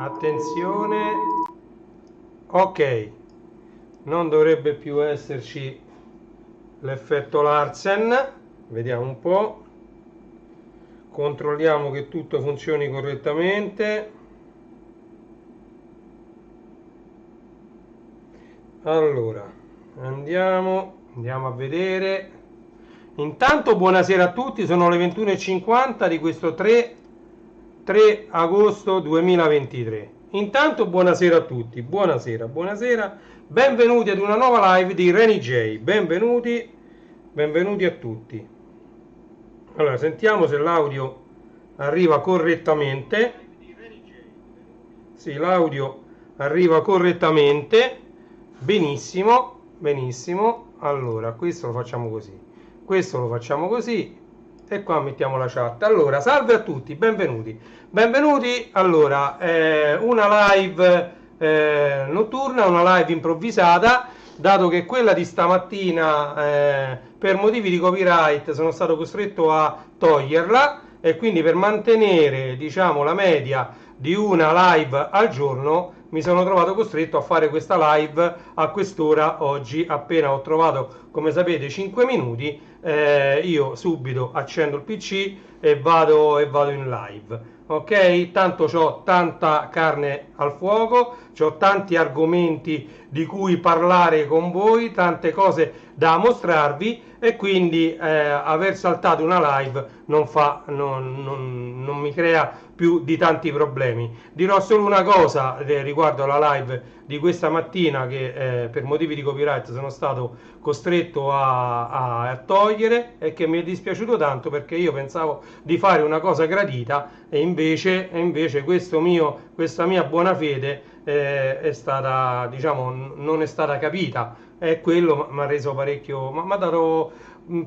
attenzione, ok, non dovrebbe più esserci l'effetto Larsen, vediamo un po', controlliamo che tutto funzioni correttamente. Allora andiamo a vedere. Intanto buonasera a tutti, sono le 21:50 di questo 3 agosto 2023. Intanto buonasera a tutti, buonasera, benvenuti ad una nuova live di Reni J, benvenuti a tutti. Allora sentiamo se l'audio arriva correttamente. Sì, l'audio arriva correttamente, benissimo. Allora questo lo facciamo così, e qua mettiamo la chat. Allora, salve a tutti, benvenuti. Allora, una live notturna, una live improvvisata, dato che quella di stamattina per motivi di copyright sono stato costretto a toglierla, e quindi per mantenere, diciamo, la media di una live al giorno mi sono trovato costretto a fare questa live a quest'ora oggi. Appena ho trovato, come sapete, 5 minuti, io subito accendo il PC e vado in live. Ok, tanto ho tanta carne al fuoco, ho tanti argomenti di cui parlare con voi, tante cose da mostrarvi, e quindi aver saltato una live non mi crea più di tanti problemi. Dirò solo una cosa riguardo alla live di questa mattina, che per motivi di copyright sono stato costretto a togliere, e che mi è dispiaciuto tanto, perché io pensavo di fare una cosa gradita, e invece questa mia buona fede è stata, diciamo, non è stata capita, e quello mi ha reso parecchio, mi ha dato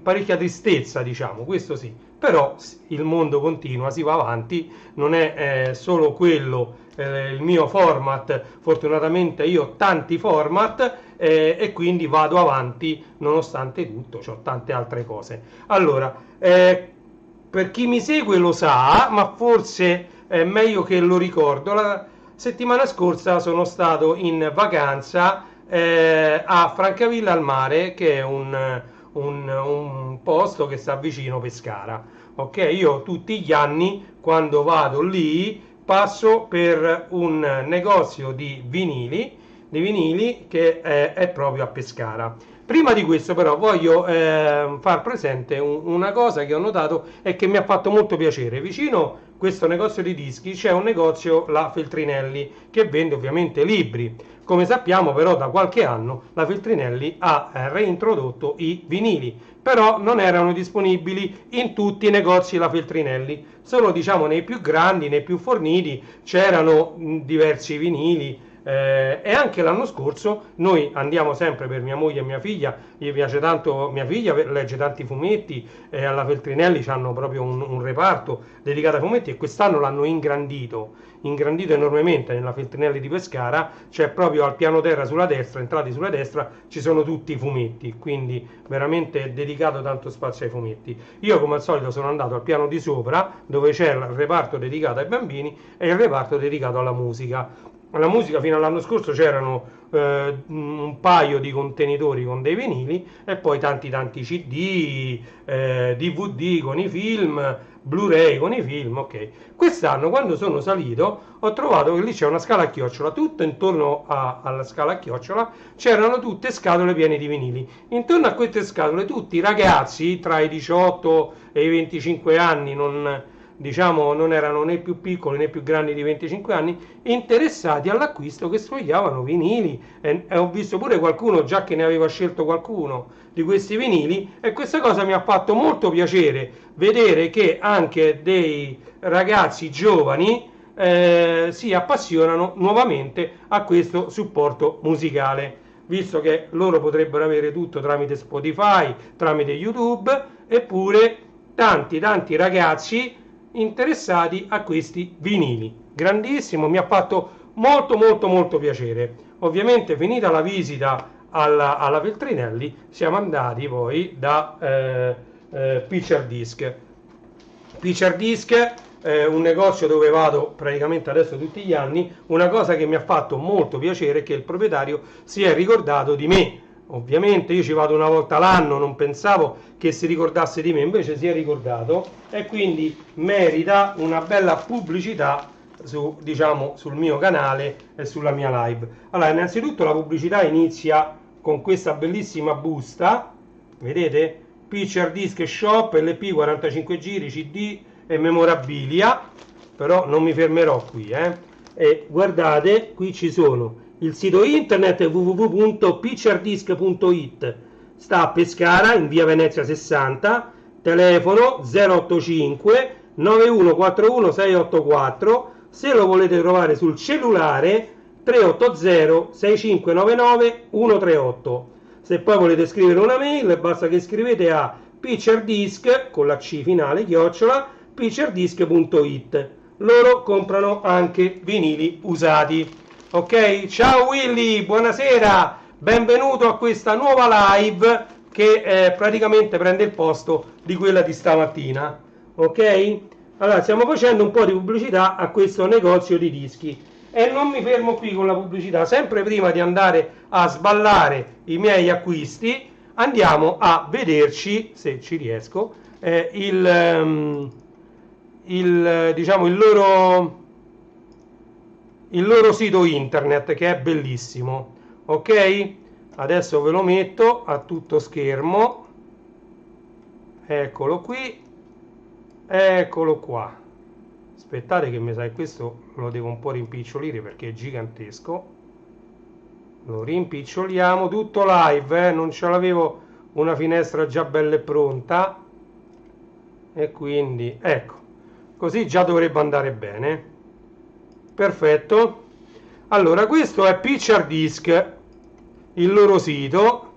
parecchia tristezza, diciamo, questo sì. Però il mondo continua, si va avanti, non è solo quello il mio format. Fortunatamente io ho tanti format, e quindi vado avanti nonostante tutto, ho tante altre cose. Allora, per chi mi segue lo sa, ma forse è meglio che lo ricordo. La settimana scorsa sono stato in vacanza a Francavilla al Mare, che è un posto che sta vicino Pescara. Ok, io tutti gli anni quando vado lì passo per un negozio di vinili che è proprio a Pescara. Prima di questo però voglio far presente una cosa che ho notato e che mi ha fatto molto piacere. Vicino a questo negozio di dischi c'è un negozio, la Feltrinelli, che vende ovviamente libri. Come sappiamo però da qualche anno la Feltrinelli ha reintrodotto i vinili, però non erano disponibili in tutti i negozi la Feltrinelli, solo, diciamo, nei più grandi, nei più forniti c'erano diversi vinili. E anche l'anno scorso noi andiamo sempre per mia moglie e mia figlia, gli piace tanto, mia figlia legge tanti fumetti, e alla Feltrinelli hanno proprio un reparto dedicato ai fumetti, e quest'anno l'hanno ingrandito enormemente nella Feltrinelli di Pescara. C'è proprio al piano terra sulla destra, entrati sulla destra, ci sono tutti i fumetti, quindi veramente dedicato tanto spazio ai fumetti. Io come al solito sono andato al piano di sopra, dove c'è il reparto dedicato ai bambini e il reparto dedicato alla musica. La musica fino all'anno scorso c'erano un paio di contenitori con dei vinili, e poi tanti CD, DVD con i film, Blu-ray con i film. Ok, quest'anno quando sono salito ho trovato che lì c'è una scala a chiocciola, tutto intorno alla scala a chiocciola c'erano tutte scatole piene di vinili. Intorno a queste scatole tutti i ragazzi tra i 18 e i 25 anni, non erano né più piccoli né più grandi di 25 anni, interessati all'acquisto, che sfogliavano vinili, e ho visto pure qualcuno già che ne aveva scelto qualcuno di questi vinili, e questa cosa mi ha fatto molto piacere, vedere che anche dei ragazzi giovani si appassionano nuovamente a questo supporto musicale, visto che loro potrebbero avere tutto tramite Spotify, tramite YouTube, eppure tanti ragazzi interessati a questi vinili. Grandissimo, mi ha fatto molto piacere. Ovviamente, finita la visita alla Feltrinelli, siamo andati poi da Picture Disc, un negozio dove vado praticamente adesso tutti gli anni. Una cosa che mi ha fatto molto piacere è che il proprietario si è ricordato di me. Ovviamente io ci vado una volta l'anno, non pensavo che si ricordasse di me, invece si è ricordato e quindi merita una bella pubblicità diciamo, sul mio canale e sulla mia live. Allora, innanzitutto la pubblicità inizia con questa bellissima busta, vedete? Picture Disc Shop, LP 45 giri, CD e memorabilia, però non mi fermerò qui, E guardate, qui ci sono il sito internet www.picturedisc.it, sta a Pescara in via Venezia 60, telefono 085 9141 684, se lo volete trovare sul cellulare 380 6599 138. Se poi volete scrivere una mail basta che scrivete a picturedisc con la C finale chiocciola picturedisc.it. Loro comprano anche vinili usati. Ok, ciao Willy, buonasera, benvenuto a questa nuova live che praticamente prende il posto di quella di stamattina. Ok, allora stiamo facendo un po' di pubblicità a questo negozio di dischi e non mi fermo qui con la pubblicità. Sempre prima di andare a sballare i miei acquisti andiamo a vederci, se ci riesco, diciamo il loro sito internet, che è bellissimo. Ok, adesso ve lo metto a tutto schermo, eccolo qui, eccolo qua. Aspettate che mi sa che questo lo devo un po' rimpicciolire perché è gigantesco. Lo rimpiccioliamo, tutto live, non ce l'avevo una finestra già bella e pronta, e quindi ecco, così già dovrebbe andare bene. Perfetto. Allora, questo è Picture Disc, il loro sito,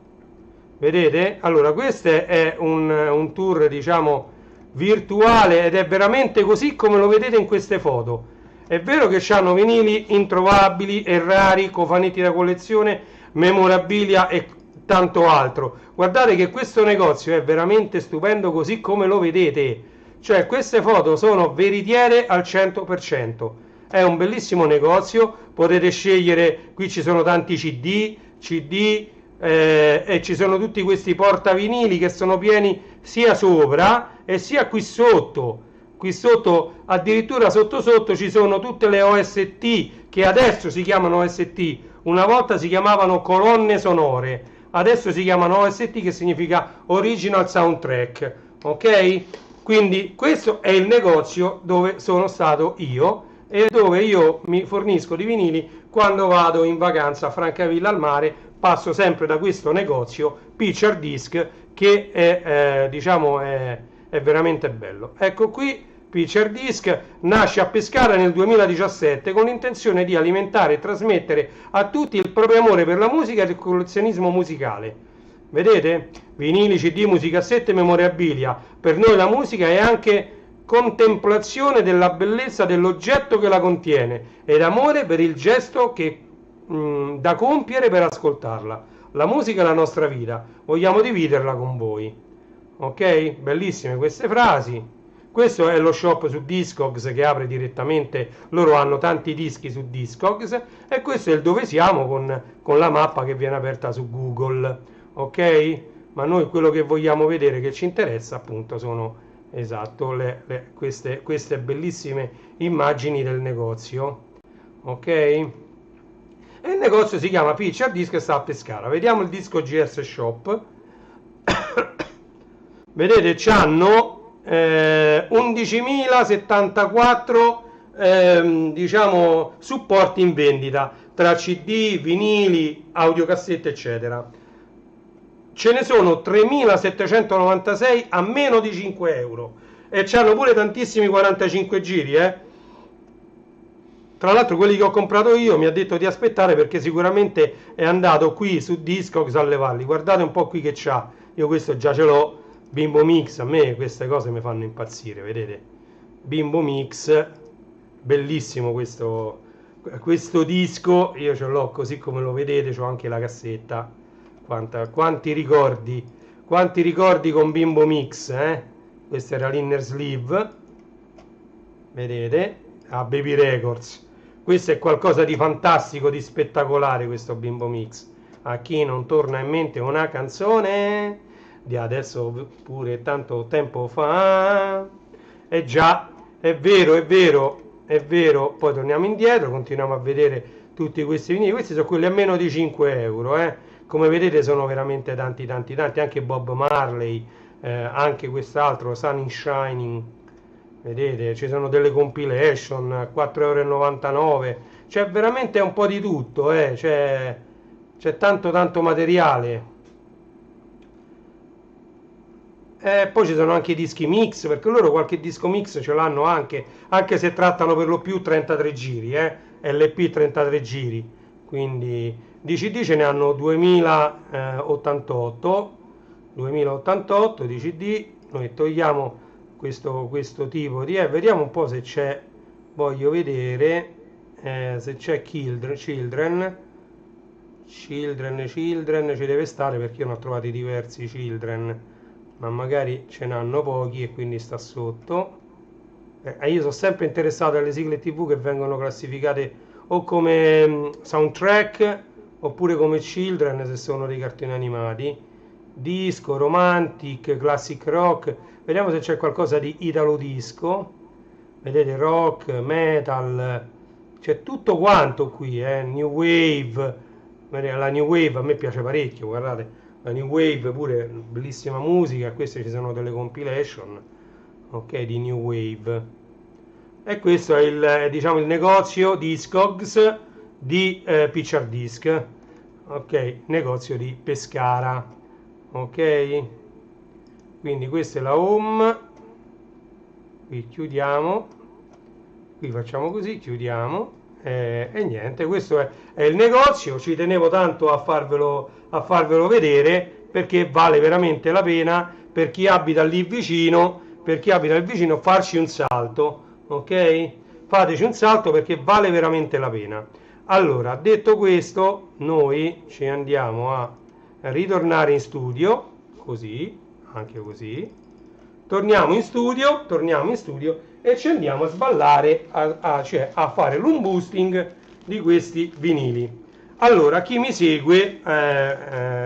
vedete? Allora, questo è un tour, diciamo, virtuale ed è veramente così come lo vedete in queste foto. È vero che hanno vinili introvabili e rari, cofanetti da collezione, memorabilia e tanto altro. Guardate che questo negozio è veramente stupendo così come lo vedete. Cioè, queste foto sono veritiere al 100%. È un bellissimo negozio, potete scegliere, qui ci sono tanti CD e ci sono tutti questi portavinili che sono pieni sia sopra e sia qui sotto. Qui sotto, addirittura sotto ci sono tutte le OST, che adesso si chiamano OST, una volta si chiamavano colonne sonore, adesso si chiamano OST, che significa Original Soundtrack, ok? Quindi questo è il negozio dove sono stato io e dove io mi fornisco di vinili quando vado in vacanza a Francavilla al mare. Passo sempre da questo negozio Picture Disc, che è diciamo è veramente bello. Ecco qui Picture Disc, nasce a Pescara nel 2017 con l'intenzione di alimentare e trasmettere a tutti il proprio amore per la musica e il collezionismo musicale. Vedete? Vinili, CD, musicassette, memorabilia. Per noi la musica è anche contemplazione della bellezza dell'oggetto che la contiene ed amore per il gesto che da compiere per ascoltarla. La musica è la nostra vita, vogliamo dividerla con voi. Ok? Bellissime queste frasi. Questo è lo shop su Discogs che apre direttamente, loro hanno tanti dischi su Discogs e questo è il dove siamo con la mappa che viene aperta su Google. Ok? Ma noi quello che vogliamo vedere, che ci interessa appunto, sono esatto queste bellissime immagini del negozio. Ok? E il negozio si chiama Picture Disc e sta a Pescara. Vediamo il disco GS Shop. Vedete, c'hanno 11.074 diciamo supporti in vendita tra CD, vinili, audiocassette eccetera. Ce ne sono 3.796 a meno di 5 euro e c'hanno pure tantissimi 45 giri Tra l'altro quelli che ho comprato io mi ha detto di aspettare perché sicuramente è andato qui su Discogs a levarli. Guardate un po' qui che c'ha, io questo già ce l'ho, Bimbo Mix, a me queste cose mi fanno impazzire, vedete? Bimbo Mix, bellissimo questo disco, io ce l'ho così come lo vedete, c'ho anche la cassetta. Quanti ricordi con Bimbo Mix, Questo era l'inner sleeve, vedete, a Baby Records. Questo è qualcosa di fantastico, di spettacolare, questo Bimbo Mix. A chi non torna in mente una canzone di adesso pure tanto tempo fa? E già, è vero, è vero, è vero. Poi torniamo indietro, continuiamo a vedere tutti questi vinili. Questi sono quelli a meno di 5 euro, come vedete sono veramente tanti, tanti, tanti. Anche Bob Marley, anche quest'altro Sun in Shining, vedete, ci sono delle compilation a 4,99 euro. C'è veramente un po' di tutto, c'è tanto tanto materiale. Poi ci sono anche i dischi mix, perché loro qualche disco mix ce l'hanno anche se trattano per lo più 33 giri, LP 33 giri, quindi di CD ce ne hanno 2088 di CD. Noi togliamo questo tipo di, vediamo un po' se c'è, voglio vedere se c'è Children, ci deve stare, perché io ne ho trovati diversi Children, ma magari ce n'hanno pochi e quindi sta sotto. Io sono sempre interessato alle sigle TV che vengono classificate o come soundtrack oppure come Children se sono dei cartoni animati. Disco, romantic, classic rock. Vediamo se c'è qualcosa di italo disco. Vedete, rock, metal, c'è tutto quanto qui, new wave. La new wave a me piace parecchio, guardate. La new wave pure bellissima musica. Queste ci sono delle compilation, ok, di new wave. E questo è il negozio Discogs di Picture Disc, ok, negozio di Pescara, ok. Quindi questa è la home, qui chiudiamo, qui facciamo così, chiudiamo, e niente, questo è il negozio. Ci tenevo tanto a farvelo vedere, perché vale veramente la pena per chi abita lì vicino, farci un salto, ok? Fateci un salto perché vale veramente la pena. Allora, detto questo, noi ci andiamo a ritornare in studio, così, anche così, torniamo in studio e ci andiamo a sballare, cioè a fare l'unboosting di questi vinili. Allora, chi mi segue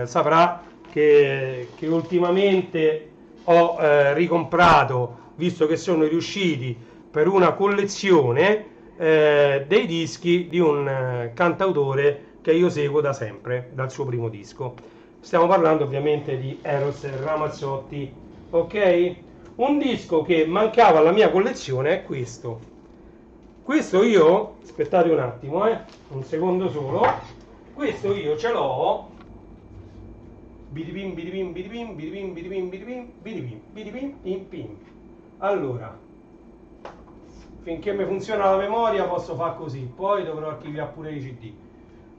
saprà che ultimamente ho ricomprato, visto che sono riusciti per una collezione, dei dischi di un cantautore che io seguo da sempre, dal suo primo disco. Stiamo parlando ovviamente di Eros Ramazzotti, ok? Un disco che mancava alla mia collezione è questo. Questo io, aspettate un attimo, un secondo solo. Questo io ce l'ho. Allora, finché mi funziona la memoria posso fare così, poi dovrò archiviare pure i CD.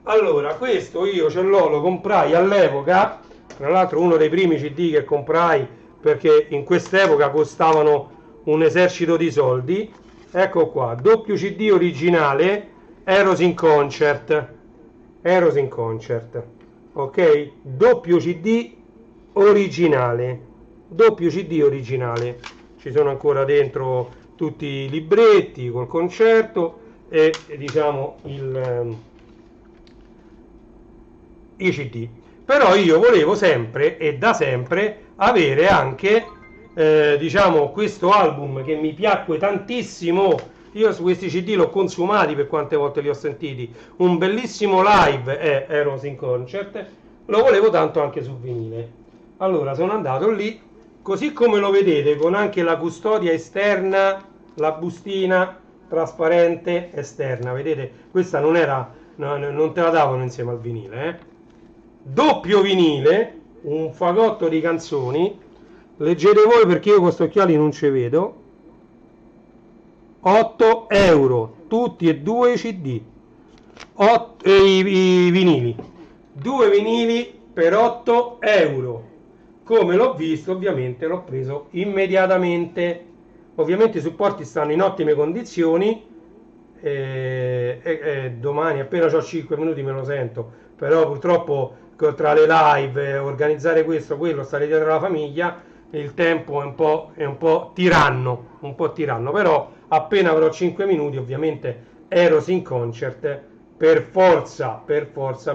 Allora, questo io ce l'ho, lo comprai all'epoca, tra l'altro uno dei primi CD che comprai, perché in quest'epoca costavano un esercito di soldi. Ecco qua, doppio CD originale, Eros in Concert, ok? Doppio CD originale, ci sono ancora dentro tutti i libretti col concerto e diciamo i CD. Però io volevo sempre e da sempre avere anche diciamo questo album che mi piacque tantissimo. Io su questi CD l'ho consumati, per quante volte li ho sentiti. Un bellissimo live è Eros in Concert, lo volevo tanto anche su vinile. Allora sono andato lì, così come lo vedete, con anche la custodia esterna, la bustina trasparente esterna, vedete? Questa non era, non te la davano insieme al vinile, Doppio vinile, un fagotto di canzoni. Leggete voi perché io con questi occhiali non ci vedo. 8 euro, tutti e due i CD, i vinili, due vinili per 8 euro. Come l'ho visto, ovviamente l'ho preso immediatamente. Ovviamente i supporti stanno in ottime condizioni, domani appena ho 5 minuti me lo sento, però purtroppo tra le live, organizzare questo, quello, stare dietro la famiglia, il tempo è un po' tiranno, però appena avrò 5 minuti, ovviamente Eros in Concert, per forza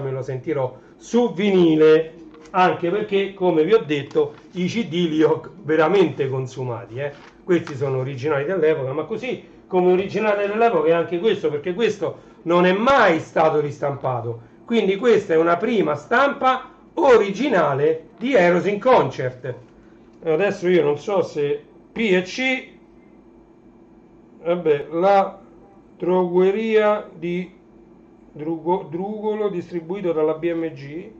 me lo sentirò su vinile, anche perché, come vi ho detto, i CD li ho veramente consumati, questi sono originali dell'epoca, ma così come originale dell'epoca è anche questo, perché questo non è mai stato ristampato, quindi questa è una prima stampa originale di Eros in Concert. Adesso io non so se P e C, vabbè, la drogueria di Drugolo distribuito dalla BMG,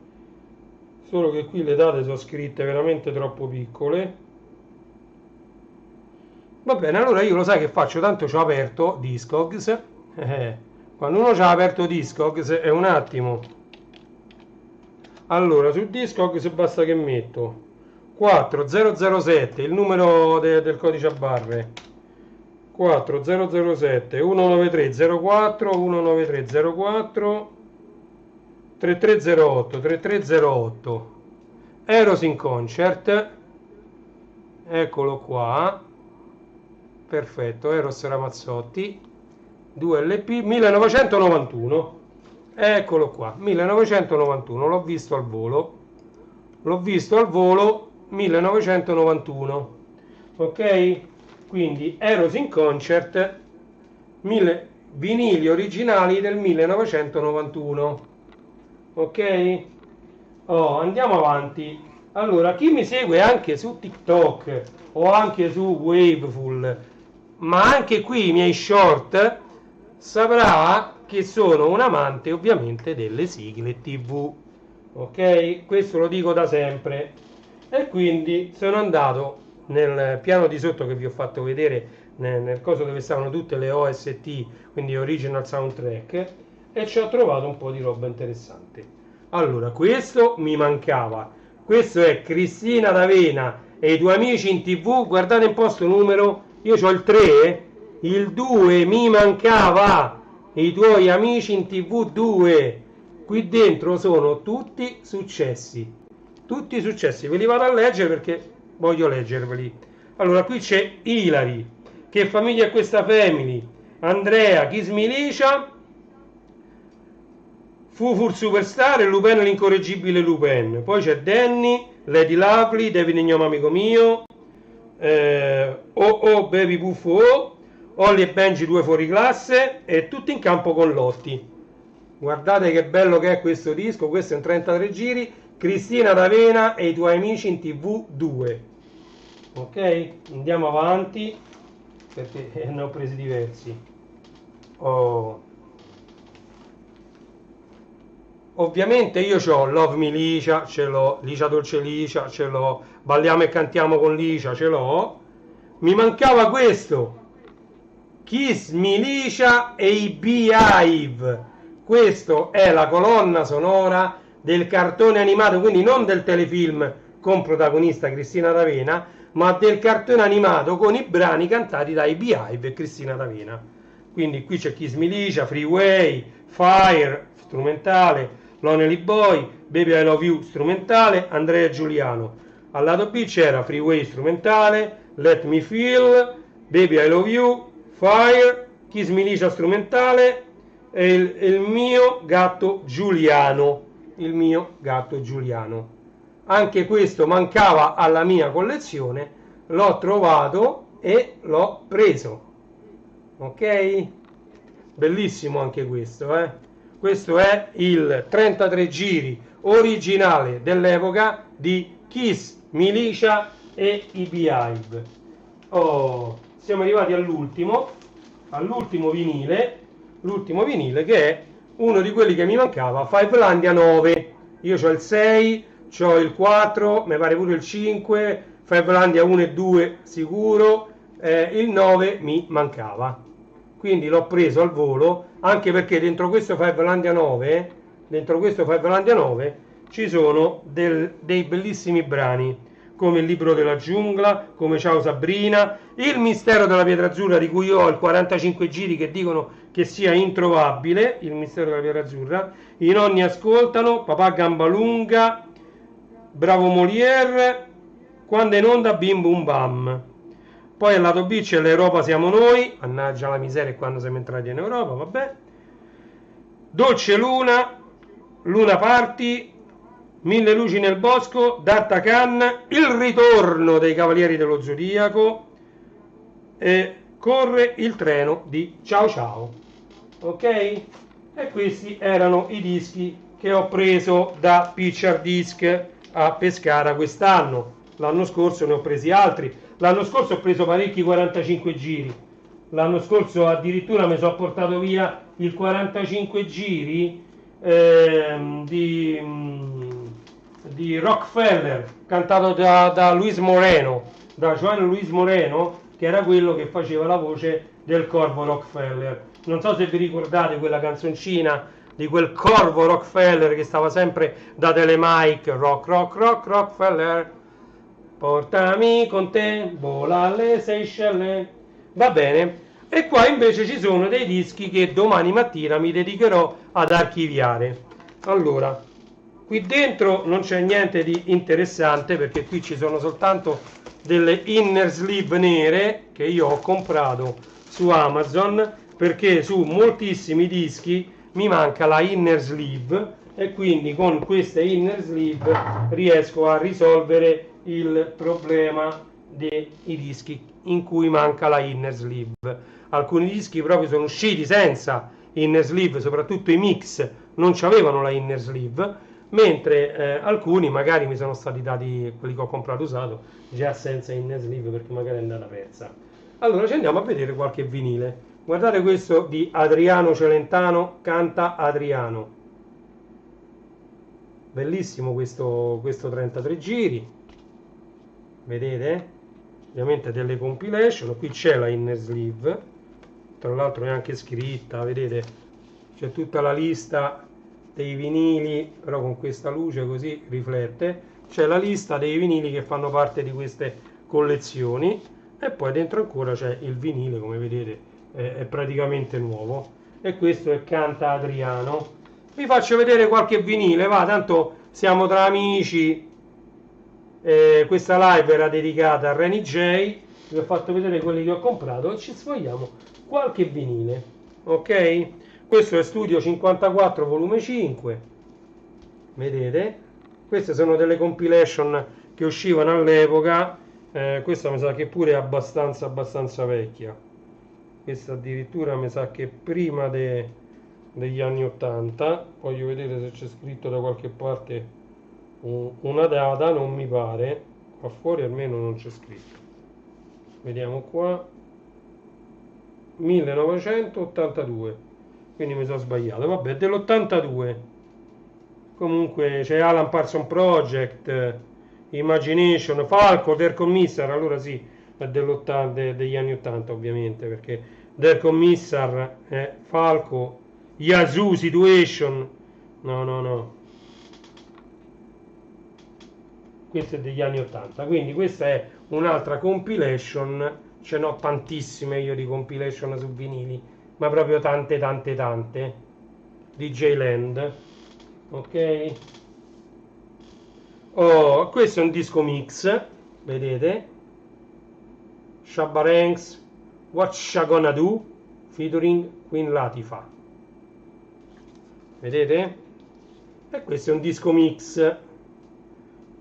solo che qui le date sono scritte veramente troppo piccole. Va bene, allora io lo sai che faccio, tanto c'ho aperto Discogs, quando uno c'ha aperto Discogs è un attimo. Allora su Discogs basta che metto 4007, il numero del codice a barre, 4007 19304 19304 3308 3308 Eros in Concert, eccolo qua, perfetto, Eros Ramazzotti 2LP 1991, eccolo qua, 1991, l'ho visto al volo 1991, ok? Quindi Eros in Concert, vinili originali del 1991, ok? Andiamo avanti. Allora, chi mi segue anche su TikTok o anche su Waveful, ma anche qui i miei short, saprà che sono un amante ovviamente delle sigle TV, ok? Questo lo dico da sempre, e quindi sono andato nel piano di sotto che vi ho fatto vedere, nel coso dove stavano tutte le OST, quindi original soundtrack, e ci ho trovato un po' di roba interessante. Allora, questo mi mancava, questo è Cristina D'Avena e i tuoi amici in TV, guardate un po' sto numero, io ho il 3, il 2 mi mancava, i tuoi amici in TV 2, qui dentro sono tutti successi, ve li vado a leggere perché voglio leggerveli. Allora, qui c'è Hilary, che famiglia è questa family, Andrea, Kiss Milicia, Fufur Superstar e Lupin l'incorreggibile Lupin. Poi c'è Danny, Lady Lovely, David Gnome amico mio, Oh Baby Buffo, Holly e Benji 2 fuori classe, e tutti in campo con Lotti. Guardate che bello che è questo disco, questo è un 33 giri, Cristina D'Avena e i tuoi amici in TV 2. Ok, andiamo avanti perché ne ho presi diversi. Ovviamente io ho Love Me Licia, ce l'ho, Licia Dolce Licia, ce l'ho, Balliamo e cantiamo con Licia, ce l'ho. Mi mancava questo, Kiss Me Licia e i Beehive. Questo è la colonna sonora del cartone animato, quindi non del telefilm con protagonista Cristina D'Avena, ma del cartone animato con i brani cantati dai Beehive e Cristina D'Avena. Quindi qui c'è Kiss Me Licia, Freeway, Fire, strumentale, Lonely Boy, Baby I Love You, strumentale, Andrea Giuliano. Al lato B c'era Freeway, strumentale, Let Me Feel, Baby I Love You, Fire, Kiss Me Licia, strumentale, e il mio gatto Giuliano. Il mio gatto Giuliano. Anche questo mancava alla mia collezione, l'ho trovato e l'ho preso. Ok? Bellissimo anche questo, Questo è il 33 giri originale dell'epoca di Kiss, Milicia e i Beehive. Siamo arrivati all'ultimo vinile, l'ultimo vinile che è uno di quelli che mi mancava, Fivelandia 9. Io ho il 6, ho il 4, mi pare pure il 5, Fivelandia 1 e 2 sicuro, il 9 mi mancava. Quindi l'ho preso al volo, anche perché dentro questo Fivelandia 9, ci sono dei bellissimi brani, come Il libro della giungla, come Ciao Sabrina, Il mistero della pietra azzurra, di cui io ho il 45 giri che dicono che sia introvabile, Il mistero della pietra azzurra, I nonni ascoltano, Papà Gambalunga, Bravo Molière, Quando è in onda Bim Bum Bam. Poi al lato B c'è l'Europa siamo noi, mannaggia la miseria quando siamo entrati in Europa, vabbè. Dolce Luna, Luna Party, Mille luci nel bosco, D'Artagnan, il ritorno dei Cavalieri dello Zodiaco e corre il treno di Ciao Ciao. Ok? E questi erano i dischi che ho preso da Picture Disc a Pescara quest'anno. L'anno scorso ne ho presi altri. L'anno scorso ho preso parecchi 45 giri. L'anno scorso addirittura mi sono portato via il 45 giri di Rockefeller, cantato da Luis Moreno, da Juan Luis Moreno, che era quello che faceva la voce del corvo Rockefeller. Non so se vi ricordate quella canzoncina di quel corvo Rockefeller che stava sempre da Telemike, rock rock rock Rockefeller, portami con te, vola alle Seychelles. Va bene. E qua invece ci sono dei dischi che domani mattina mi dedicherò ad archiviare. Allora, qui dentro non c'è niente di interessante perché qui ci sono soltanto delle inner sleeve nere che io ho comprato su Amazon, perché su moltissimi dischi mi manca la inner sleeve e quindi con queste inner sleeve riesco a risolvere il problema dei dischi in cui manca la inner sleeve. Alcuni dischi proprio sono usciti senza inner sleeve, soprattutto i mix non avevano la inner sleeve, mentre alcuni magari mi sono stati dati, quelli che ho comprato usato, già senza inner sleeve perché magari è andata persa. Allora ci andiamo a vedere qualche vinile. Guardate questo di Adriano Celentano, Canta Adriano. Bellissimo questo 33 giri. Vedete? Ovviamente delle compilation. Qui c'è la inner sleeve. Tra l'altro è anche scritta, vedete? C'è tutta la lista dei vinili, però con questa luce così riflette. C'è la lista dei vinili che fanno parte di queste collezioni. E poi dentro ancora c'è il vinile, come vedete, è praticamente nuovo. E questo è Canta Adriano. Vi faccio vedere qualche vinile, va, tanto siamo tra amici. Questa live era dedicata a Renny J. Vi ho fatto vedere quelli che ho comprato e ci sfogliamo qualche vinile. Ok? Questo è Studio 54 volume 5. Vedete? Queste sono delle compilation che uscivano all'epoca. Questa mi sa che pure è abbastanza vecchia. Questa addirittura mi sa che prima degli anni 80. Voglio vedere se c'è scritto da qualche parte una data, non mi pare. Qua fuori almeno non c'è scritto. Vediamo qua. 1982. Quindi mi sono sbagliato. Vabbè, dell'82. Comunque c'è Alan Parsons Project, Imagination, Falco, Der Commissar, allora sì, è degli anni 80 ovviamente, perché Der Commissar è Falco, Yazoo Situation, no, questo è degli anni 80, quindi questa è un'altra compilation, ce n'ho tantissime io di compilation su vinili, ma proprio tante, DJ Land, ok? Oh, questo è un disco mix, vedete? Shabba Ranks, What Sha Gonna Do, featuring Queen Latifah. Vedete? E questo è un disco mix,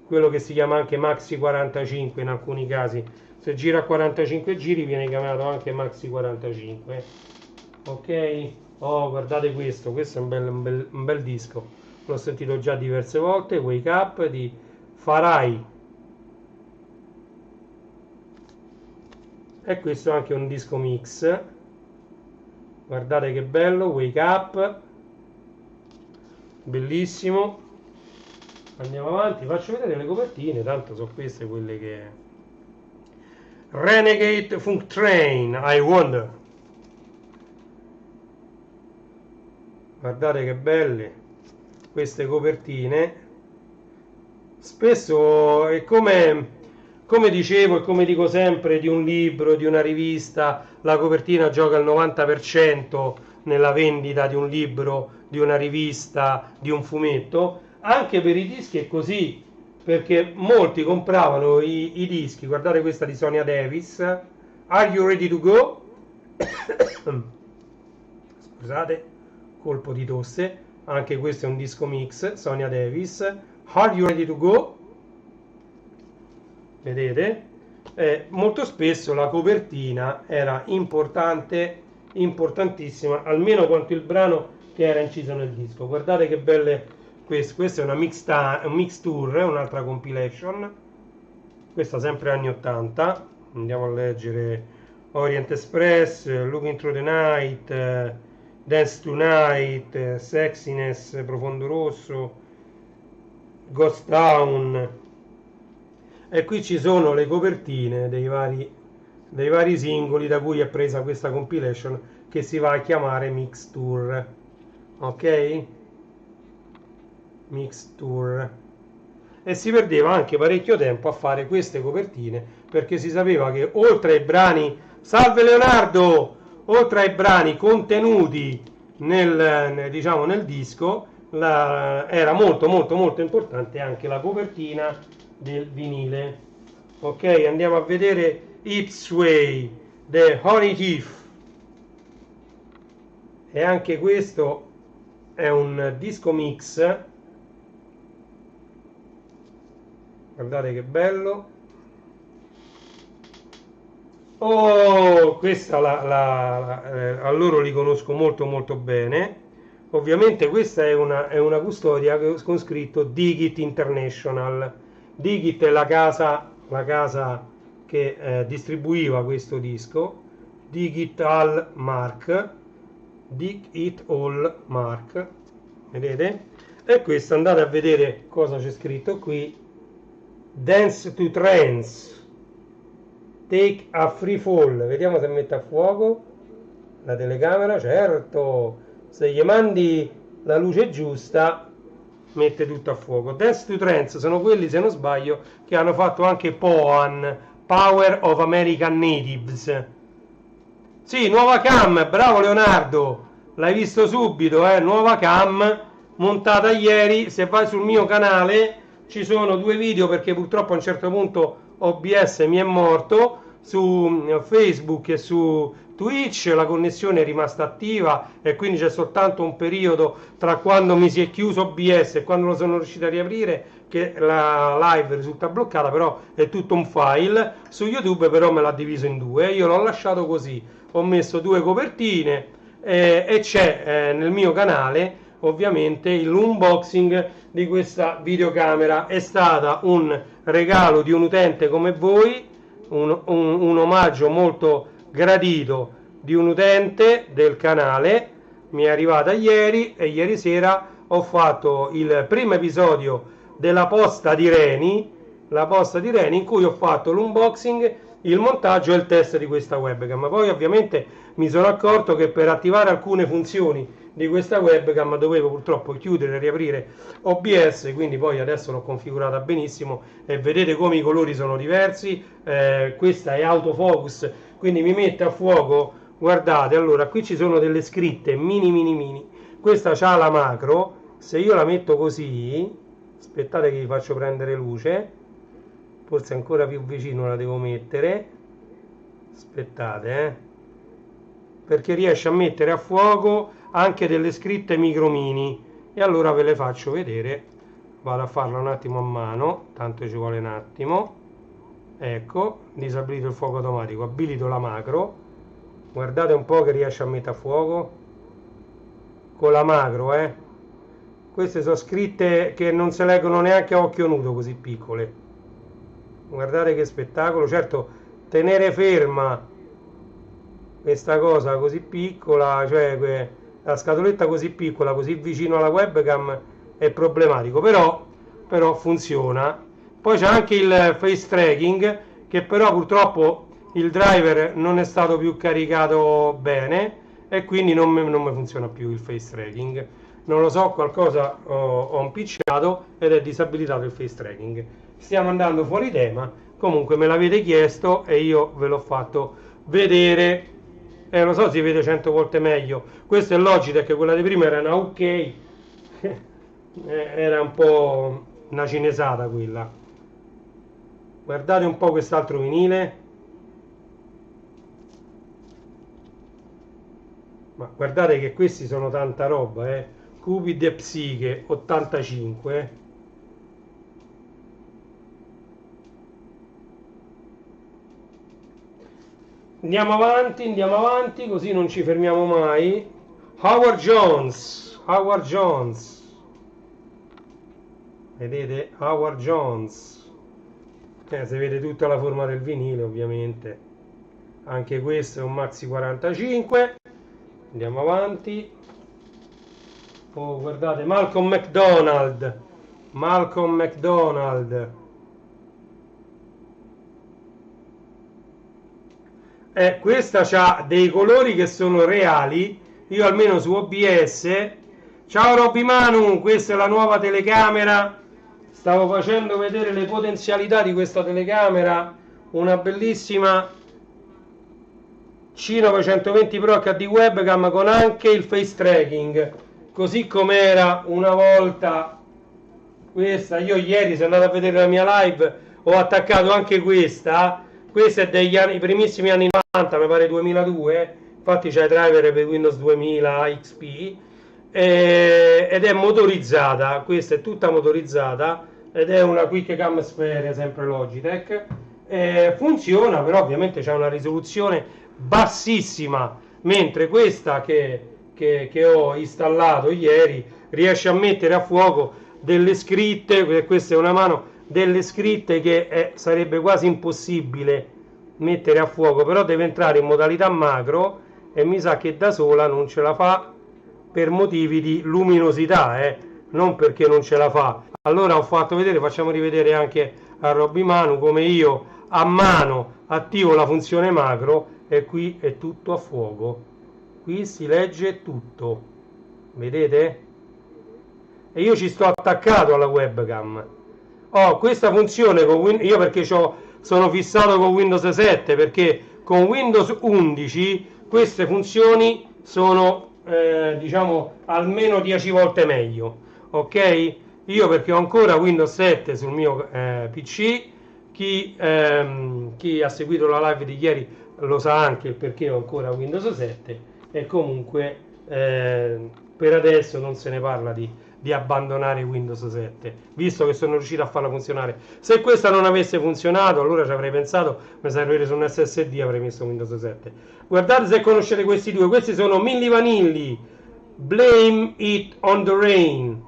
quello che si chiama anche Maxi 45 in alcuni casi. Se gira a 45 giri viene chiamato anche Maxi 45. Ok? Oh, guardate questo è un bel disco. L'ho sentito già diverse volte, Wake Up di Farai. E questo è anche un disco mix. Guardate che bello, Wake Up. Bellissimo. Andiamo avanti, faccio vedere le copertine, tanto sono queste quelle che... Renegade Funk Train, I Wonder. Guardate che belle queste copertine. Spesso è come dicevo e come dico sempre di un libro, di una rivista, la copertina gioca il 90% nella vendita di un libro, di una rivista, di un fumetto. Anche per i dischi è così, perché molti compravano i dischi. Guardate questa di Sonia Davis, Are You Ready to Go? Scusate, colpo di tosse. Anche questo è un disco mix, Sonia Davis. Are You Ready to Go? Vedete? Molto spesso la copertina era importante, importantissima, almeno quanto il brano che era inciso nel disco. Guardate che belle queste. Questa è una un mix tour, un'altra compilation. Questa sempre anni 80. Andiamo a leggere Orient Express, Looking Through the Night, Dance Tonight, Sexiness, Profondo Rosso, Ghost Town. E qui ci sono le copertine dei vari singoli da cui è presa questa compilation, che si va a chiamare Mix Tour. Ok? Mix Tour. E si perdeva anche parecchio tempo a fare queste copertine, perché si sapeva che oltre ai brani, salve Leonardo, oltre ai brani contenuti diciamo, nel disco, era molto molto molto importante anche la copertina del vinile. Ok, andiamo a vedere Hips Way, The Honey Thief. E anche questo è un disco mix. Guardate che bello. Oh, questa a loro li conosco molto molto bene. Ovviamente questa è una custodia con scritto Digit International. Digit è la casa che distribuiva questo disco. Digital Mark. Digital Mark. Vedete? E questo andate a vedere cosa c'è scritto qui. Dance to Trance. Take a Free Fall. Vediamo se mette a fuoco la telecamera. Certo, se gli mandi la luce giusta mette tutto a fuoco. Dance to Trance sono quelli, se non sbaglio, che hanno fatto anche POAN, Power of American Natives. Sì, nuova cam, bravo Leonardo, l'hai visto subito, nuova cam montata ieri. Se vai sul mio canale ci sono 2 video, perché purtroppo a un certo punto OBS mi è morto. Su Facebook e su Twitch la connessione è rimasta attiva e quindi c'è soltanto un periodo tra quando mi si è chiuso OBS e quando lo sono riuscito a riaprire che la live risulta bloccata, però è tutto un file. Su YouTube però me l'ha diviso in 2, io l'ho lasciato così, ho messo 2 copertine e c'è nel mio canale ovviamente l'unboxing di questa videocamera. È stata un regalo di un utente come voi, un omaggio molto gradito di un utente del canale. Mi è arrivata ieri e ieri sera ho fatto il primo episodio della posta di Reni, in cui ho fatto l'unboxing, il montaggio e il test di questa webcam. Poi ovviamente mi sono accorto che per attivare alcune funzioni di questa webcam dovevo purtroppo chiudere e riaprire OBS, quindi poi adesso l'ho configurata benissimo e vedete come i colori sono diversi. Questa è autofocus, quindi mi mette a fuoco. Guardate, allora qui ci sono delle scritte mini. Questa c'ha la macro. Se io la metto così, aspettate che vi faccio prendere luce, forse ancora più vicino la devo mettere, aspettate, perché riesce a mettere a fuoco anche delle scritte micro mini. E allora ve le faccio vedere. Vado a farla un attimo a mano, tanto ci vuole un attimo. Ecco, disabilito il fuoco automatico, abilito la macro. Guardate un po' che riesce a mettere a fuoco con la macro. Queste sono scritte che non si leggono neanche a occhio nudo, così piccole. Guardate che spettacolo. Certo, tenere ferma questa cosa così piccola, cioè la scatoletta così piccola, così vicino alla webcam, è problematico, però funziona. Poi c'è anche il face tracking, che però purtroppo il driver non è stato più caricato bene e quindi non mi funziona più il face tracking. Non lo so, qualcosa ho impicciato ed è disabilitato il face tracking. Stiamo andando fuori tema, comunque me l'avete chiesto e io ve l'ho fatto vedere. Lo so, si vede 100 volte meglio. Questo è Logitech, quella di prima era una OK. Era un po' una cinesata quella. Guardate un po' quest'altro vinile. Ma guardate che questi sono tanta roba, Cupid e Psiche 85. Andiamo avanti, così non ci fermiamo mai. Howard Jones, vedete? Howard Jones, si vede tutta la forma del vinile ovviamente. Anche questo è un Maxi 45. Andiamo avanti. Oh, guardate, Malcolm McDonald. Questa ha dei colori che sono reali. Io almeno su OBS. Ciao Robby Manu, questa è la nuova telecamera. Stavo facendo vedere le potenzialità di questa telecamera. Una bellissima C920 Pro HD webcam con anche il face tracking, così come era una volta questa. Io ieri, se andate a vedere la mia live, ho attaccato anche questa. Questa è degli anni, i primissimi anni 90, mi pare 2002, infatti c'è i driver per Windows 2000 XP, ed è motorizzata. Questa è tutta motorizzata ed è una Quick Cam Sphere, sempre Logitech. Funziona, però ovviamente c'è una risoluzione bassissima, mentre questa che ho installato ieri riesce a mettere a fuoco delle scritte. Questa è una mano, delle scritte che sarebbe quasi impossibile mettere a fuoco, però deve entrare in modalità macro e mi sa che da sola non ce la fa per motivi di luminosità, non perché non ce la fa. Allora ho fatto vedere, facciamo rivedere anche a Robby Manu come io a mano attivo la funzione macro e qui è tutto a fuoco. Qui si legge tutto, vedete? E io ci sto attaccato alla webcam. Ho questa funzione con io perché sono fissato con Windows 7, perché con Windows 11 queste funzioni sono diciamo almeno 10 volte meglio, ok? Io perché ho ancora Windows 7 sul mio PC. Chi ha seguito la live di ieri lo sa anche perché ho ancora Windows 7, e comunque per adesso non se ne parla di abbandonare Windows 7, visto che sono riuscito a farla funzionare. Se questa non avesse funzionato, allora ci avrei pensato, mi sarei preso un SSD e avrei messo Windows 7. Guardate se conoscete questi due. Questi sono Milli Vanilli, Blame It on the Rain.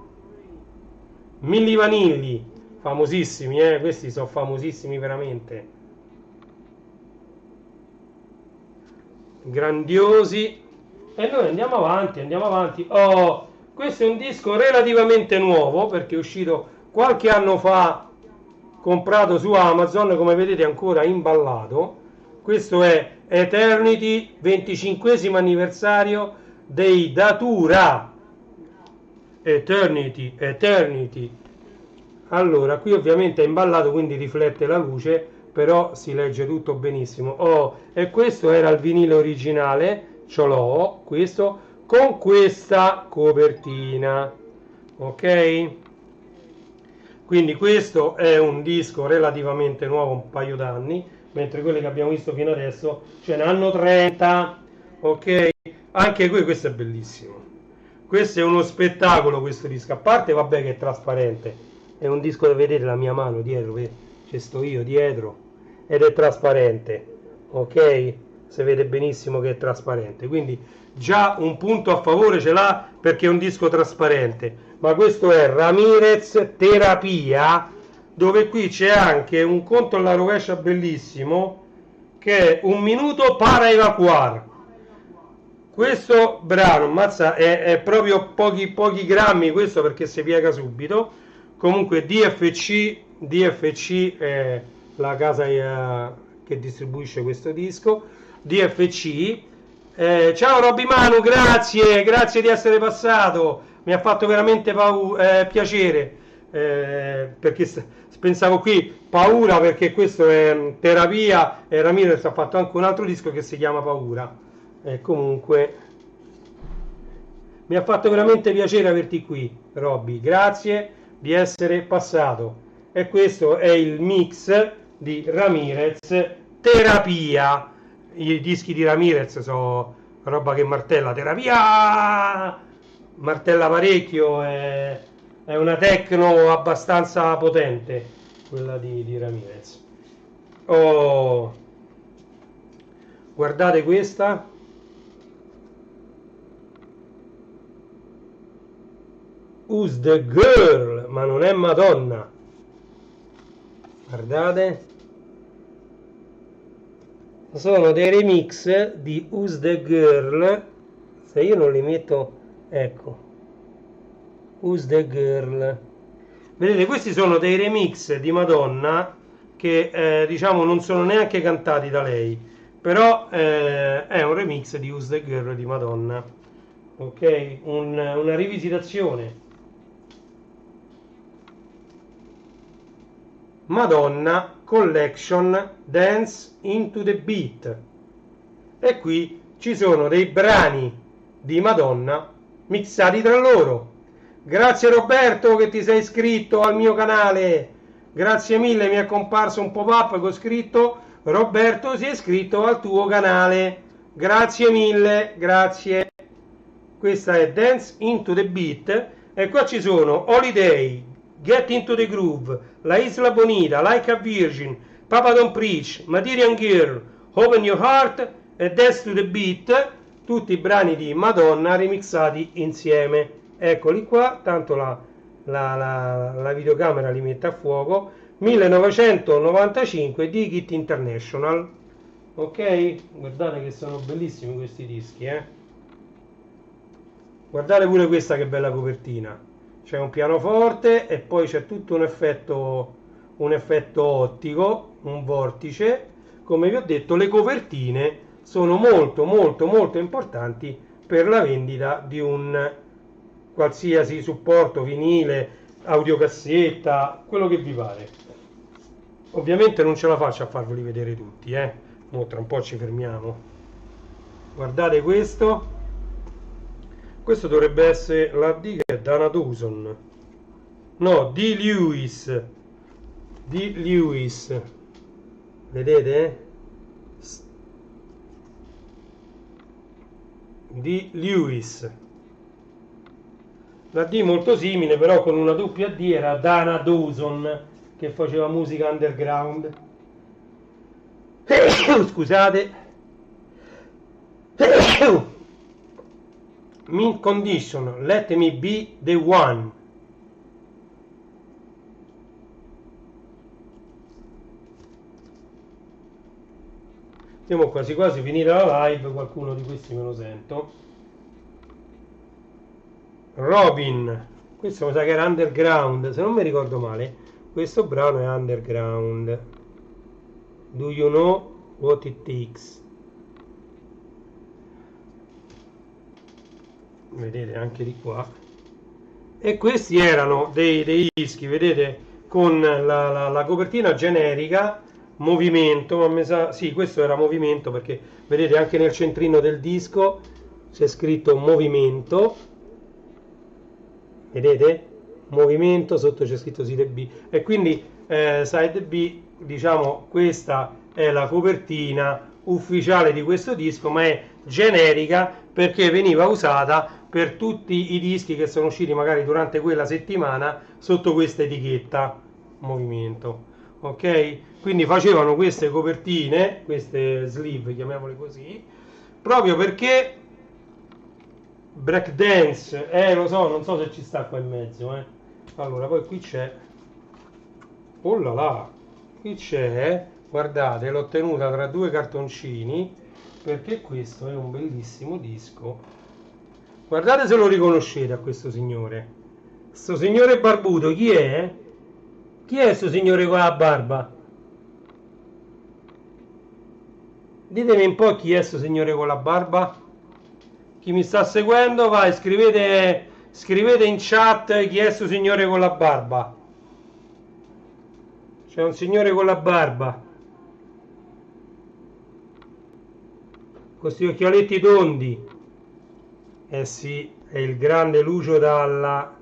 Milli Vanilli, famosissimi, questi sono famosissimi veramente, grandiosi. E noi andiamo avanti. Oh, questo è un disco relativamente nuovo perché è uscito qualche anno fa, comprato su Amazon, come vedete ancora imballato. Questo è Eternity, 25esimo anniversario dei Datura. Eternity. Allora, qui ovviamente è imballato, quindi riflette la luce, però si legge tutto benissimo. Oh, e questo era il vinile originale, ce l'ho, questo, con questa copertina, ok? Quindi questo è un disco relativamente nuovo, un paio d'anni, mentre quelli che abbiamo visto fino adesso ce ne hanno 30, ok? Anche questo è bellissimo. Questo è uno spettacolo, questo disco, a parte vabbè che è trasparente, è un disco da vedere, la mia mano dietro, ci sto io dietro, ed è trasparente, ok? Si vede benissimo che è trasparente, quindi già un punto a favore ce l'ha perché è un disco trasparente. Ma questo è Ramirez Terapia, dove qui c'è anche un conto alla rovescia bellissimo che è Un minuto para evacuare. Questo brano, mazza, è proprio pochi grammi, questo perché si piega subito. Comunque DFC è la casa che distribuisce questo disco. DFC. Ciao Robby Manu, grazie di essere passato, mi ha fatto veramente piacere, perché pensavo qui Paura, perché questo è Terapia e Ramirez ha fatto anche un altro disco che si chiama Paura. E comunque mi ha fatto veramente piacere averti qui, Robby, grazie di essere passato. E questo è il mix di Ramirez Terapia. I dischi di Ramirez sono roba che martella, terapia, martella parecchio, è una techno abbastanza potente quella di Ramirez. Oh, guardate questa. Who's the girl? Ma non è Madonna. Guardate. Sono dei remix di Who's the Girl. Se io non li metto, ecco, Who's the Girl. Vedete, questi sono dei remix di Madonna che diciamo non sono neanche cantati da lei, però è un remix di Who's the Girl di Madonna. Ok, una rivisitazione. Madonna Collection Dance into the Beat, e qui ci sono dei brani di Madonna mixati tra loro. Grazie Roberto che ti sei iscritto al mio canale, grazie mille, mi è comparso un pop-up con scritto Roberto si è iscritto al tuo canale, grazie mille, grazie. Questa è Dance into the Beat e qua ci sono Holiday, Get into the Groove, La Isla Bonita, Like a Virgin, Papa Don't Preach, Material Girl, Open Your Heart e Dance to the Beat, tutti i brani di Madonna remixati insieme. Eccoli qua, tanto la videocamera li mette a fuoco. 1995 di Git International. Ok? Guardate che sono bellissimi questi dischi, Guardate pure questa che bella copertina. C'è un pianoforte e poi c'è tutto un effetto ottico, un vortice. Come vi ho detto, le copertine sono molto molto molto importanti per la vendita di un qualsiasi supporto vinile, audiocassetta, quello che vi pare. Ovviamente non ce la faccio a farveli vedere tutti, Mo tra un po' ci fermiamo. Guardate questo. Questo dovrebbe essere la D che è Dana Dawson. No, D. Lewis. D. Lewis. Vedete? D. Lewis. La D molto simile, però con una doppia D era Dana Dawson, che faceva musica underground. Scusate. Mint Condition, Let Me Be the One. Siamo quasi quasi finita la live, qualcuno di questi me lo sento. Robin, questo mi sa che era underground, se non mi ricordo male, questo brano è underground. Do you know what it takes? Vedete anche di qua, e questi erano dei dischi, vedete, con la copertina generica Movimento, ma mi sa, sì, questo era Movimento, perché vedete anche nel centrino del disco c'è scritto Movimento, vedete, Movimento, sotto c'è scritto Side B, e quindi Side B, diciamo, questa è la copertina ufficiale di questo disco, ma è generica perché veniva usata per tutti i dischi che sono usciti magari durante quella settimana sotto questa etichetta Movimento. Ok? Quindi facevano queste copertine, queste sleeve, chiamiamole così, proprio perché breakdance, lo so, non so se ci sta qua in mezzo, Allora, poi qui c'è, oh là là, qui c'è, guardate, l'ho tenuta tra due cartoncini perché questo è un bellissimo disco. Guardate se lo riconoscete a questo signore. Sto signore barbuto, chi è? Chi è sto signore con la barba? Ditemi un po' chi è sto signore con la barba. Chi mi sta seguendo, vai, scrivete in chat chi è sto signore con la barba. C'è un signore con la barba, con questi occhialetti tondi. Eh sì, è il grande Lucio Dalla.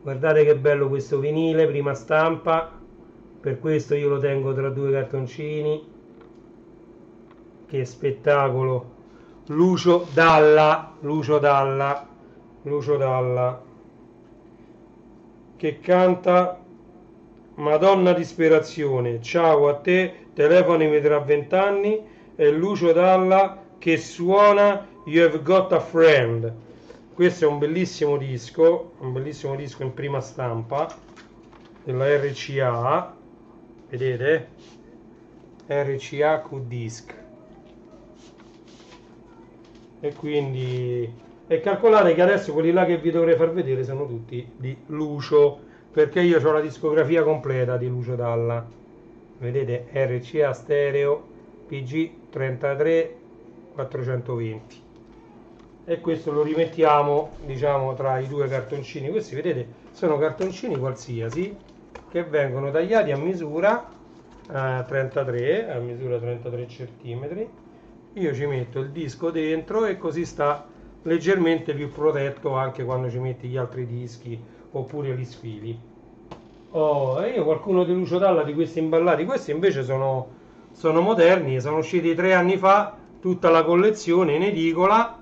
Guardate che bello questo vinile, prima stampa, per questo io lo tengo tra due cartoncini. Che spettacolo. Lucio Dalla, che canta Madonna disperazione, ciao a te, telefonami tra 20 anni, e Lucio Dalla che suona You Have Got a Friend. Questo è un bellissimo disco in prima stampa della RCA, vedete? RCA Q-Disc. E quindi e calcolate che adesso quelli là che vi dovrei far vedere sono tutti di Lucio, perché io ho la discografia completa di Lucio Dalla, vedete, RCA stereo PG 33 420, e questo lo rimettiamo, diciamo, tra i due cartoncini. Questi, vedete, sono cartoncini qualsiasi che vengono tagliati a misura 33 centimetri. Io ci metto il disco dentro e così sta leggermente più protetto anche quando ci metti gli altri dischi oppure gli sfili. E io qualcuno di Lucio Dalla di questi imballati, questi invece sono moderni, sono usciti 3 anni fa, tutta la collezione in edicola,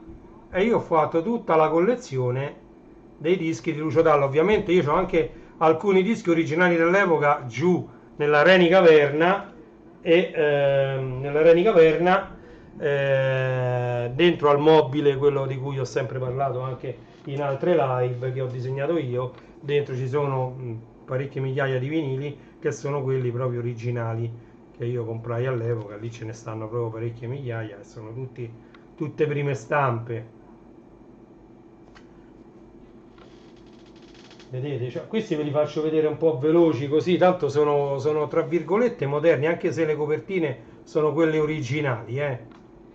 e io ho fatto tutta la collezione dei dischi di Lucio Dalla. Ovviamente io ho anche alcuni dischi originali dell'epoca giù nella Reni Caverna, e dentro al mobile, quello di cui ho sempre parlato anche in altre live che ho disegnato io. Dentro ci sono parecchie migliaia di vinili che sono quelli proprio originali che io comprai all'epoca. Lì ce ne stanno proprio parecchie migliaia e sono tutte prime stampe, vedete? Cioè, questi ve li faccio vedere un po' veloci così, tanto sono tra virgolette moderni, anche se le copertine sono quelle originali,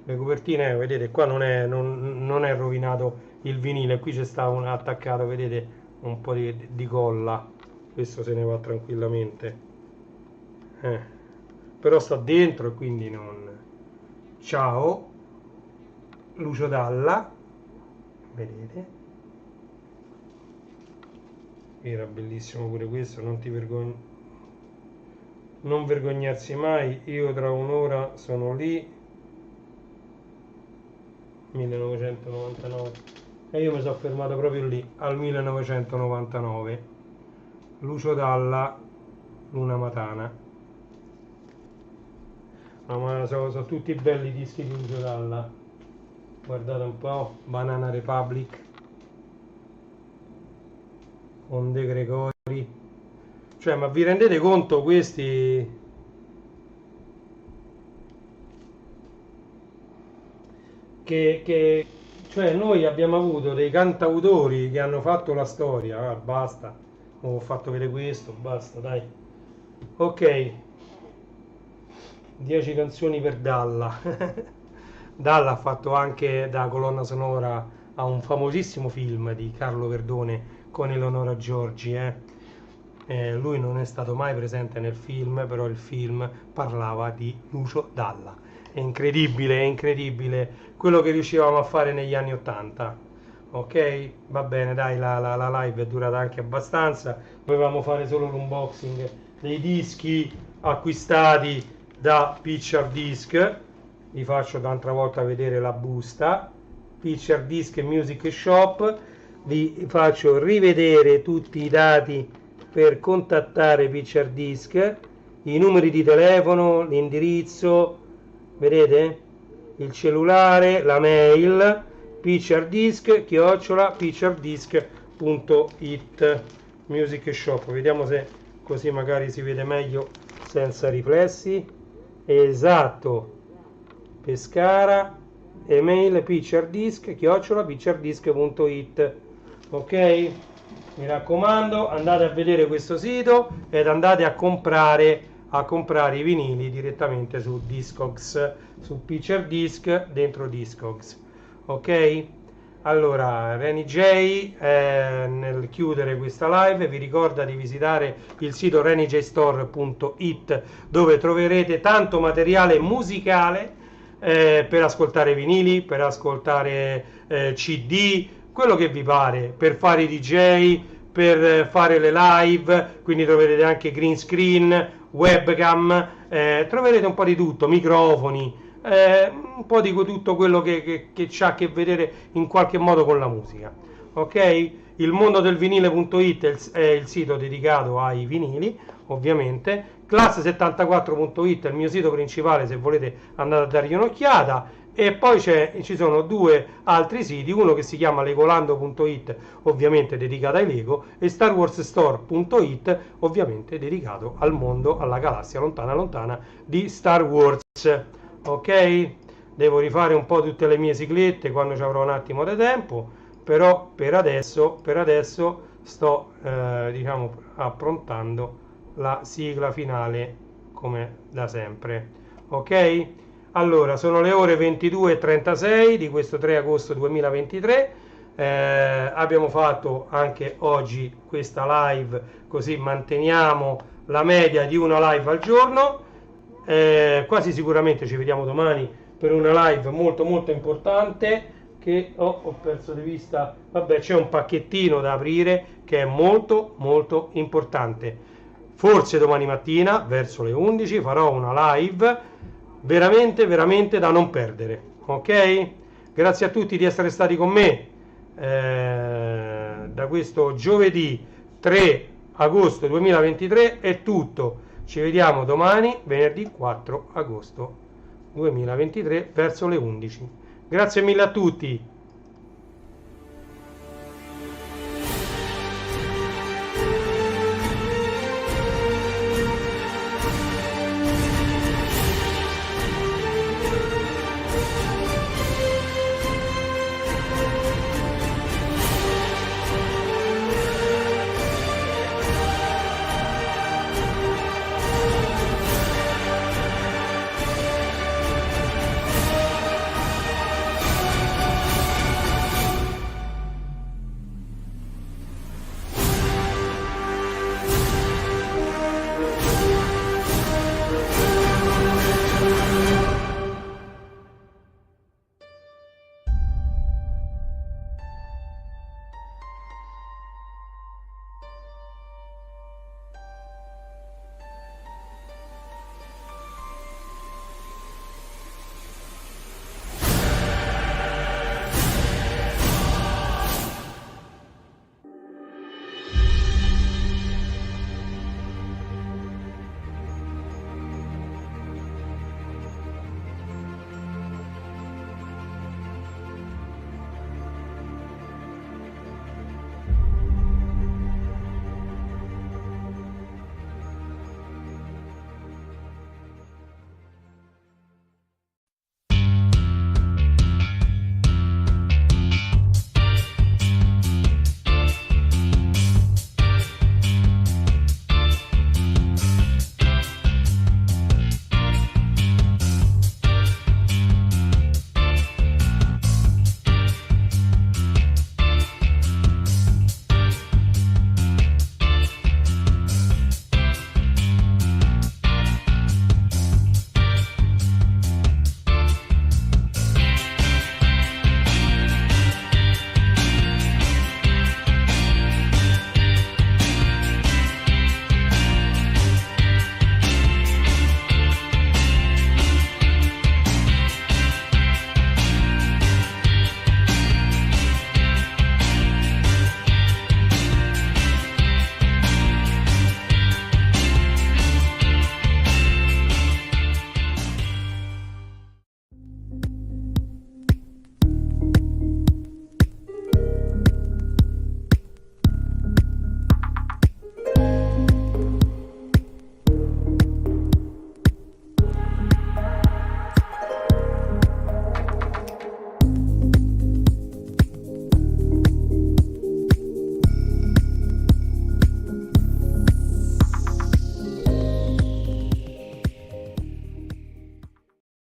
le copertine, vedete, qua non è rovinato il vinile, qui c'è sta un attaccato, vedete, un po' di colla, questo se ne va tranquillamente, però sta dentro e quindi non... Ciao Lucio Dalla, vedete, era bellissimo pure questo. Non vergognarsi mai, io tra un'ora sono lì, 1999, e io mi sono fermato proprio lì al 1999. Lucio Dalla, Luna Matana. No, ma sono tutti belli i dischi di Lucio Dalla, guardate un po'. Banana Republic con De Gregori, cioè, ma vi rendete conto questi cioè, noi abbiamo avuto dei cantautori che hanno fatto la storia. Basta, ho fatto vedere questo, basta, dai. Ok, 10 canzoni per Dalla. Dalla ha fatto anche da colonna sonora a un famosissimo film di Carlo Verdone con Eleonora Giorgi. Lui non è stato mai presente nel film, però il film parlava di Lucio Dalla. È incredibile quello che riuscivamo a fare negli anni 80. Ok, va bene, dai, la live è durata anche abbastanza. Dovevamo fare solo l'unboxing dei dischi acquistati da Picture Disc. Vi faccio un'altra volta vedere la busta. Picture Disc Music Shop. Vi faccio rivedere tutti i dati per contattare Picture Disc, i numeri di telefono, l'indirizzo, vedete? Il cellulare, la mail, picturedisc@picturedisc.it. Music Shop, vediamo se così magari si vede meglio senza riflessi. Esatto, Pescara, email picturedisc@picturedisc.it. Ok, mi raccomando, andate a vedere questo sito ed andate a comprare i vinili direttamente su Discogs, su Picture Disc dentro Discogs. Ok, allora Reni J nel chiudere questa live vi ricorda di visitare il sito renijstore.it, dove troverete tanto materiale musicale per ascoltare vinili, per ascoltare CD, quello che vi pare, per fare i DJ, per fare le live. Quindi troverete anche green screen, webcam, troverete un po' di tutto, microfoni, un po' di tutto quello che c'ha a che vedere in qualche modo con la musica. Ok? Il mondo del vinile.it è il sito dedicato ai vinili, ovviamente. Classe74.it è il mio sito principale, se volete andate a dargli un'occhiata. E poi ci sono due altri siti, uno che si chiama legolando.it, ovviamente dedicato ai Lego, e starwarsstore.it, ovviamente dedicato al mondo, alla galassia lontana lontana di Star Wars. Ok? Devo rifare un po' tutte le mie siglette quando ci avrò un attimo di tempo, però per adesso sto diciamo approntando la sigla finale come da sempre. Ok? Allora, sono le ore 22:36 di questo 3 agosto 2023. Abbiamo fatto anche oggi questa live, così manteniamo la media di una live al giorno. Quasi sicuramente ci vediamo domani per una live molto molto importante che ho perso di vista. Vabbè, c'è un pacchettino da aprire che è molto molto importante. Forse domani mattina verso le 11 farò una live veramente veramente da non perdere. Ok? Grazie a tutti di essere stati con me da questo giovedì 3 agosto 2023 è tutto. Ci vediamo domani venerdì 4 agosto 2023 verso le 11. Grazie mille a tutti.